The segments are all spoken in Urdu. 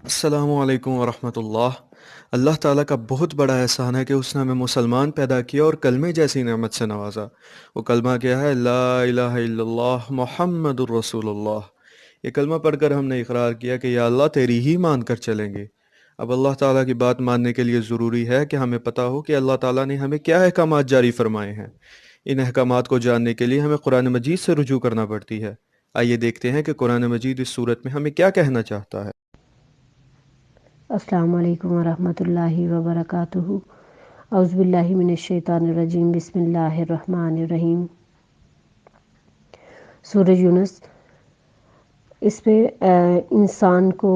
السلام علیکم ورحمۃ اللہ۔ اللہ تعالیٰ کا بہت بڑا احسان ہے کہ اس نے ہمیں مسلمان پیدا کیا اور کلمے جیسی نعمت سے نوازا۔ وہ کلمہ کیا ہے؟ لا الہ الا اللہ محمد الرسول اللہ۔ یہ کلمہ پڑھ کر ہم نے اقرار کیا کہ یا اللہ تیری ہی مان کر چلیں گے۔ اب اللہ تعالیٰ کی بات ماننے کے لیے ضروری ہے کہ ہمیں پتہ ہو کہ اللہ تعالیٰ نے ہمیں کیا احکامات جاری فرمائے ہیں۔ ان احکامات کو جاننے کے لیے ہمیں قرآن مجید سے رجوع کرنا پڑتی ہے۔ آئیے دیکھتے ہیں کہ قرآن مجید اس صورت میں ہمیں کیا کہنا چاہتا ہے۔ السلام علیکم ورحمۃ اللہ وبرکاتہ۔ اعوذ باللہ من الشیطان الرجیم، بسم اللہ الرحمن الرحیم۔ سورہ یونس، اس پہ انسان کو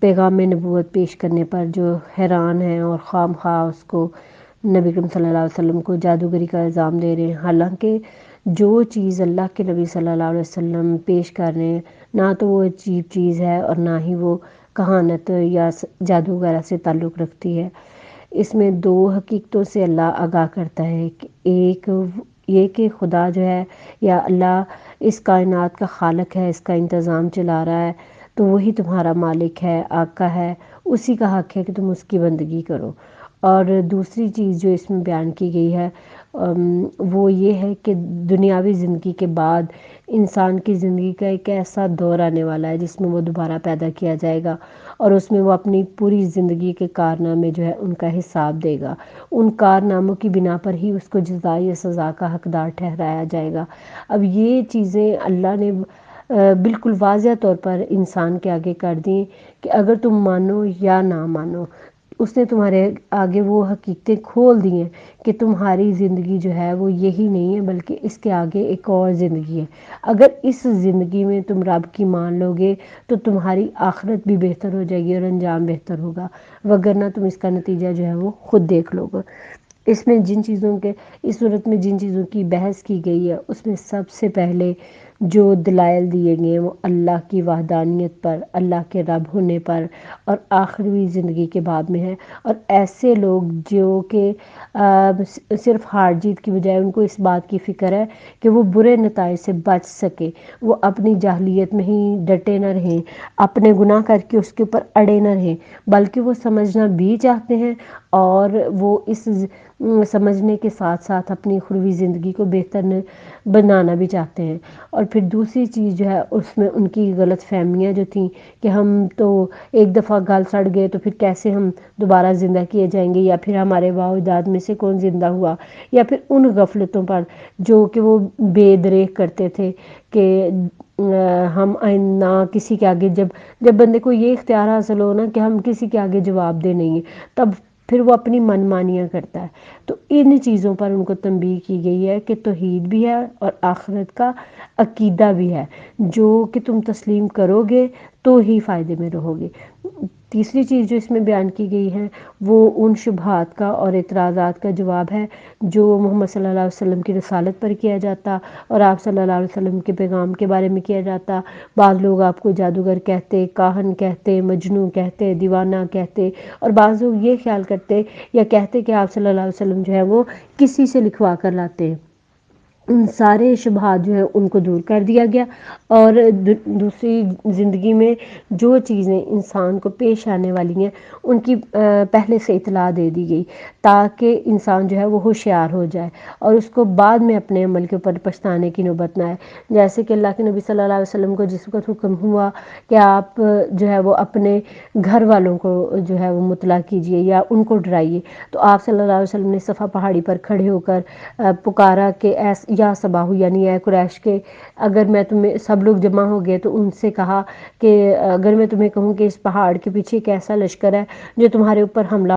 پیغام نبوت پیش کرنے پر جو حیران ہیں اور خام خواہ اس کو نبی کریم صلی اللہ علیہ وسلم کو جادوگری کا الزام دے رہے ہیں، حالانکہ جو چیز اللہ کے نبی صلی اللہ علیہ وسلم پیش کر رہے ہیں نہ تو وہ عجیب چیز ہے اور نہ ہی وہ کہانت یا جادو وغیرہ سے تعلق رکھتی ہے۔ اس میں دو حقیقتوں سے اللہ آگاہ کرتا ہے کہ ایک یہ کہ خدا جو ہے یا اللہ اس کائنات کا خالق ہے، اس کا انتظام چلا رہا ہے، تو وہی تمہارا مالک ہے، آقا ہے، اسی کا حق ہے کہ تم اس کی بندگی کرو۔ اور دوسری چیز جو اس میں بیان کی گئی ہے وہ یہ ہے کہ دنیاوی زندگی کے بعد انسان کی زندگی کا ایک ایسا دور آنے والا ہے جس میں وہ دوبارہ پیدا کیا جائے گا اور اس میں وہ اپنی پوری زندگی کے کارنامے جو ہے ان کا حساب دے گا۔ ان کارناموں کی بنا پر ہی اس کو جزائے یا سزا کا حقدار ٹھہرایا جائے گا۔ اب یہ چیزیں اللہ نے بالکل واضح طور پر انسان کے آگے کر دیں کہ اگر تم مانو یا نہ مانو، اس نے تمہارے آگے وہ حقیقتیں کھول دی ہیں کہ تمہاری زندگی جو ہے وہ یہی نہیں ہے بلکہ اس کے آگے ایک اور زندگی ہے۔ اگر اس زندگی میں تم رب کی مان لو گے تو تمہاری آخرت بھی بہتر ہو جائے گی اور انجام بہتر ہوگا، وگرنہ تم اس کا نتیجہ جو ہے وہ خود دیکھ لو گے۔ اس میں اس صورت میں جن چیزوں کی بحث کی گئی ہے اس میں سب سے پہلے جو دلائل دیے گئے ہیں وہ اللہ کی وحدانیت پر، اللہ کے رب ہونے پر اور آخری زندگی کے بعد میں ہے۔ اور ایسے لوگ جو کہ صرف ہار جیت کی بجائے ان کو اس بات کی فکر ہے کہ وہ برے نتائج سے بچ سکے، وہ اپنی جاہلیت میں ہی ڈٹے نہ رہیں، اپنے گناہ کر کے اس کے اوپر اڑے نہ رہیں، بلکہ وہ سمجھنا بھی چاہتے ہیں اور وہ اس سمجھنے کے ساتھ ساتھ اپنی اخروی زندگی کو بہتر بنانا بھی چاہتے ہیں۔ اور پھر دوسری چیز جو ہے اس میں ان کی غلط فہمیاں جو تھیں کہ ہم تو ایک دفعہ گل سڑ گئے تو پھر کیسے ہم دوبارہ زندہ کیے جائیں گے، یا پھر ہمارے باپ اجداد میں سے کون زندہ ہوا، یا پھر ان غفلتوں پر جو کہ وہ بے دریغ کرتے تھے کہ ہم آئندہ کسی کے آگے جب بندے کو یہ اختیار حاصل ہو نا کہ ہم کسی کے آگے جواب دہ نہیں ہیں، تب پھر وہ اپنی من مانیاں کرتا ہے۔ تو ان چیزوں پر ان کو تنبیہ کی گئی ہے کہ توحید بھی ہے اور آخرت کا عقیدہ بھی ہے، جو کہ تم تسلیم کرو گے تو ہی فائدے میں رہو گے۔ تیسری چیز جو اس میں بیان کی گئی ہے وہ ان شبہات کا اور اعتراضات کا جواب ہے جو محمد صلی اللہ علیہ وسلم کی رسالت پر کیا جاتا اور آپ صلی اللہ علیہ وسلم کے پیغام کے بارے میں کیا جاتا۔ بعض لوگ آپ کو جادوگر کہتے، کاہن کہتے، مجنون کہتے، دیوانہ کہتے، اور بعض لوگ یہ خیال کرتے یا کہتے کہ آپ صلی اللہ علیہ وسلم جو ہے وہ کسی سے لکھوا کر لاتے ہیں۔ ان سارے شبہات جو ہیں ان کو دور کر دیا گیا اور دوسری زندگی میں جو چیزیں انسان کو پیش آنے والی ہیں ان کی پہلے سے اطلاع دے دی گئی تاکہ انسان جو ہے وہ ہوشیار ہو جائے اور اس کو بعد میں اپنے عمل کے اوپر پچھتانے کی نوبت نہ آئے۔ جیسے کہ اللہ کے نبی صلی اللہ علیہ وسلم کو جس وقت حکم ہوا کہ آپ جو ہے وہ اپنے گھر والوں کو جو ہے وہ مطلع کیجئے یا ان کو ڈرائیے، تو آپ صلی اللہ علیہ وسلم نے صفا پہاڑی پر کھڑے ہو کر پکارا کہ یا صباحو، یعنی اے قریش کے اگر میں تمہیں، سب لوگ جمع ہو گئے تو ان سے کہا کہ اگر میں تمہیں کہوں کہ اس پہاڑ کے پیچھے ایک ایسا لشکر ہے جو تمہارے اوپر حملہ